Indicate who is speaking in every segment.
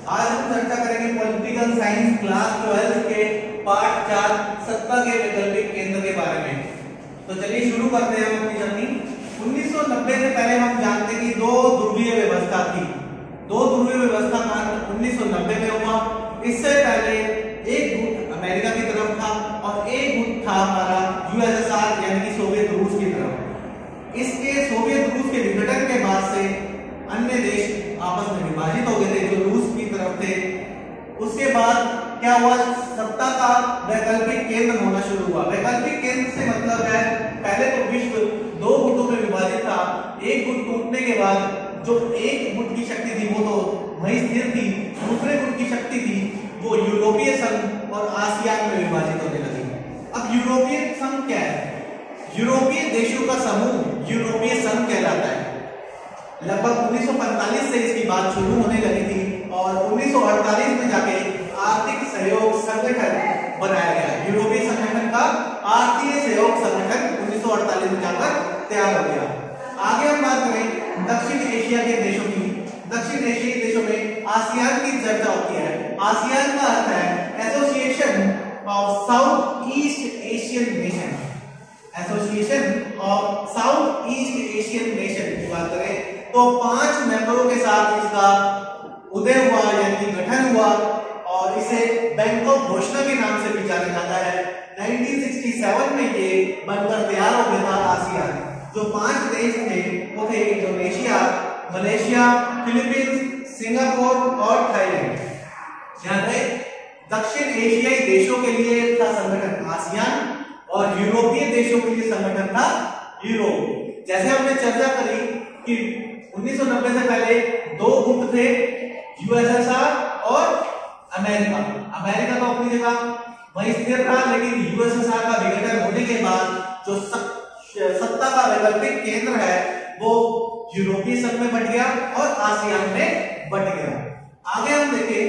Speaker 1: आज हम चर्चा करेंगे पॉलिटिकल साइंस क्लास 12 के पार्ट 4 सत्ता के वैकल्पिक केंद्र के बारे में। तो चलिए शुरू करते हैं अपनी जर्नी। 1990 से पहले हम जानते हैं कि दो ध्रुवीय व्यवस्था थी। दो ध्रुवीय व्यवस्था का 1990 में हुआ। इससे पहले एक गुट अमेरिका की तरफ था और एक गुट था हमारा यूएसएसआर यानी कि सोवियत रूस की तरफ। इसके सोवियत रूस के विघटन के बाद से अन्य देश आपस में विभाजित हो गए थे जो रूस की तरफ थे। उसके बाद क्या हुआ, सत्ता का वैकल्पिक केंद्र होना शुरू हुआ। वैकल्पिक केंद्र से मतलब है पहले तो विश्व दो गुटों में विभाजित था। एक गुट टूटने के बाद जो एक गुट की शक्ति थी वो तो वहीं स्थिर थी, दूसरे गुट की शक्ति थी वो यूरोपीय संघ और आसियान में विभाजित होने लगी। अब यूरोपीय संघ क्या है? यूरोपीय देशों का समूह यूरोपीय संघ कहलाता है। लगभग 1945 से इसकी बात शुरू होने लगी थी और 1948 में जाके आर्थिक सहयोग संगठन बनाया गया। यूरोपीय संगठन का आर्थिक सहयोग संगठन 1948 में जाकर तैयार हो गया। आगे हम बात करें दक्षिण एशिया के देशों की। दक्षिण एशियाई देशों में आसियान की चर्चा होती है। आसियान का अर्थ है association of south east Asian nation. Association of south east Asian nation की बात करें तो 5 मेंबरों के साथ इसका उदय हुआ यानी कि गठन हुआ और इसे बैंकॉक घोषणा के नाम से भी जाना जाता है। 1967 में ये बनकर तैयार हो गया था आसियान। जो 5 देश थे वो थे इंडोनेशिया, मलेशिया, फिलीपींस, सिंगापुर और थाईलैंड। ध्यान रहे दक्षिण एशियाई देशों के लिए था संगठन आसियान और यूरोपीय देशों के लिए संगठन था यूरोप। जैसे हमने चर्चा करी कि 1990 से पहले दो गुट थे यूएसएसआर और अमेरिका। अमेरिका तो अपनी जगह वहीं स्थिर रहा लेकिन यूएसएसआर का विघटन होने के बाद जो सत्ता का वैकल्पिक केंद्र है वो यूरोपीय संघ में बट गया और आसियान में बट गया। आगे हम देखें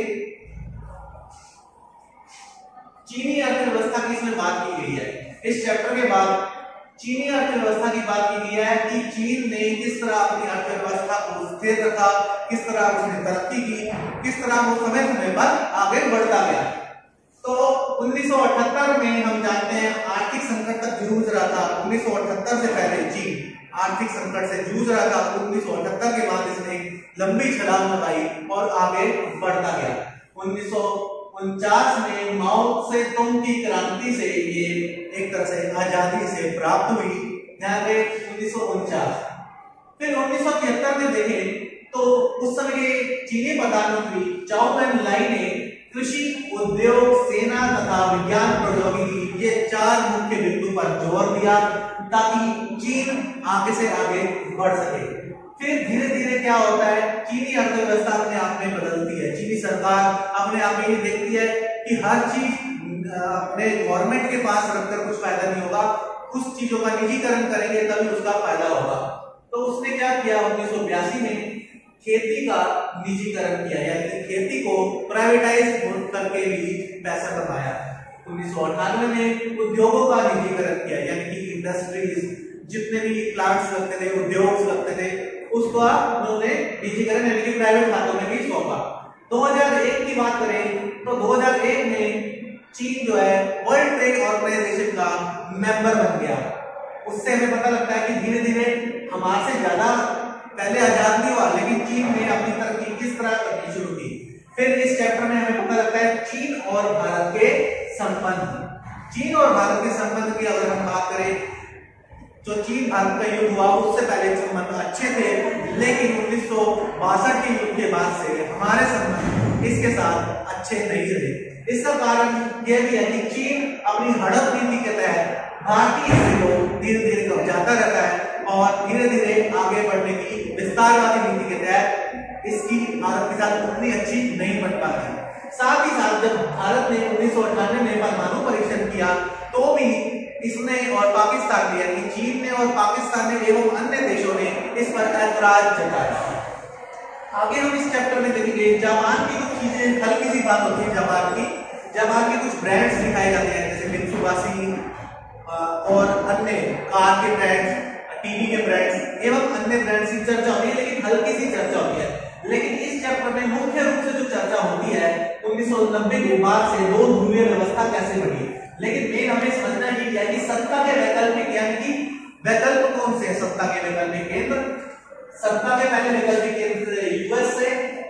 Speaker 1: चीनी अर्थव्यवस्था की इसमें बात की गई है। इस चैप्टर के बाद चीनी अर्थव्यवस्था की बात की गई है कि चीन ने किस तरह अपनी अर्थव्यवस्था को स्थिर रखा, किस तरह उसने तरक्की की, किस तरह वो समय समय पर आगे बढ़ता गया। तो 1978 में हम जानते हैं आर्थिक संकट तक जूझ रहा था। 1978 से पहले चीन आर्थिक संकट से जूझ रहा था। 1978 के बाद इसने लंबी छलांग लगाई और आगे बढ़ता गया। 1949 में माओ से तुंग की क्रांति से ये एक तरह से आजादी से प्राप्त हुई। ध्यान रहे 1949। फिर 1973 में देखें तो उस समय के चीनी प्रधानमंत्री चाओ एन लाई ने कृषि, उद्योग, सेना तथा विज्ञान प्रौद्योगिकी ये 4 मुख्य बिंदु पर जोर दिया ताकि चीन आगे से आगे बढ़ सके। फिर धीरे धीरे क्या होता है चीनी अर्थव्यवस्था अपने आप में बदलती है। चीनी सरकार अपने आप में ये देखती है कि हर चीज अपने गवर्नमेंट के पास रखकर कुछ फायदा नहीं होगा, कुछ चीजों का निजीकरण करेंगे तभी उसका फायदा होगा। तो उसने क्या किया 1982 में खेती का निजीकरण किया यानी कि खेती को प्राइवेटाइज करके भी पैसा कमाया। 1998 में उद्योगों का निजीकरण किया यानी कि इंडस्ट्रीज जितने भी प्लांट्स लगते थे, उद्योग लगते थे उसका उन्होंने निजीकरण यानी कि प्राइवेट हाथों में भी सौंपा। 2001 की बात करें तो 2001 में चीन जो है वर्ल्ड ट्रेड ऑर्गेनाइजेशन का मेंबर बन गया। उससे हमें पता लगता है कि धीरे धीरे हमारे से ज्यादा पहले आजाद नहीं हुआ लेकिन चीन ने अपनी तरक्की किस तरह करनी शुरू की। फिर इस चैप्टर में हमें पता लगता है चीन और भारत के संबंध। चीन और भारत के संबंध की अगर हम बात करें जो चीन भारत का युद्ध हुआ उससे पहले संबंध अच्छे थे लेकिन 1962 के युद्ध के बाद से हमारे संबंध इसके साथ अच्छे नहीं रहे। इसका कारण यह भी है कि चीन अपनी हड़प नीति के तहत भारतीय हिस्से को धीरे धीरे कब्जाता रहता है और धीरे धीरे आगे बढ़ने की विस्तारवादी नीति के तहत इसकी भारत के साथ उतनी अच्छी नहीं बन पाती। साथ ही साथ जब भारत ने 1998 में परमाणु परीक्षण किया तो भी इसने और पाकिस्तान ने यानी चीन ने और पाकिस्तान ने एवं अन्य देशों ने इस पर ऐतराज जताया। आगे हम इस चैप्टर में देखेंगे जापान की कुछ चीजें, हल्की सी बात होती है जापान की कुछ ब्रांड्स दिखाए जाते हैं जैसे मित्सुबिशी और अन्य कार के ब्रांड्स, टीवी के ब्रांड्स एवं अन्य ब्रांड्स की चर्चा होती है लेकिन हल्की सी चर्चा होती है। लेकिन इस चैप्टर में मुख्य रूप से जो चर्चा होती है 1990 के बाद से दो ध्रुवीय व्यवस्था कैसे बनी, लेकिन मेन हमें समझना ये है कि सत्ता के वैकल्पिक यानी कि वैकल्प कौन से है सत्ता के वैकल्पिक केंद्र। सत्ता के पहले वैकल्पिक केंद्र यूएसए,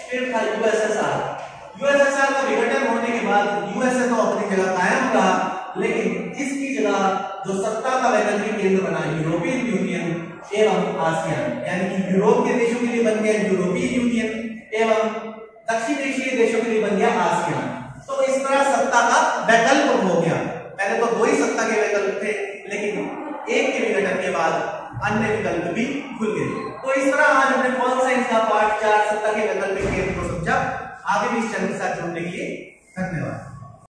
Speaker 1: फिर था यूएसएसआर। यूएसएसआर का विघटन होने के बाद यूएसए तो अपनी जगह कायम रहा, लेकिन इसकी जगह जो सत्ता का वैकल्पिक केंद्र बना यूरोपियन यूनियन एवं आसियान, यानी कि यूरोप के देशों के लिए बन गया यूरोपीय यूनियन एवं दक्षिण एशियाई देशों के लिए बन गया आसियान। तो इस तरह सत्ता का वैकल्प हो गया। पहले तो दो ही सत्ता के वैकल्प थे, लेकिन एक के विघटन के बाद अन्य विकल्प भी खुल गए। तो इस तरह आज हमने पॉल साइंस का पार्ट 4 सत्ता के वैकल्पिक केंद्र को समझा। आगे भी इस चैनल के साथ जुड़ने के लिए धन्यवाद।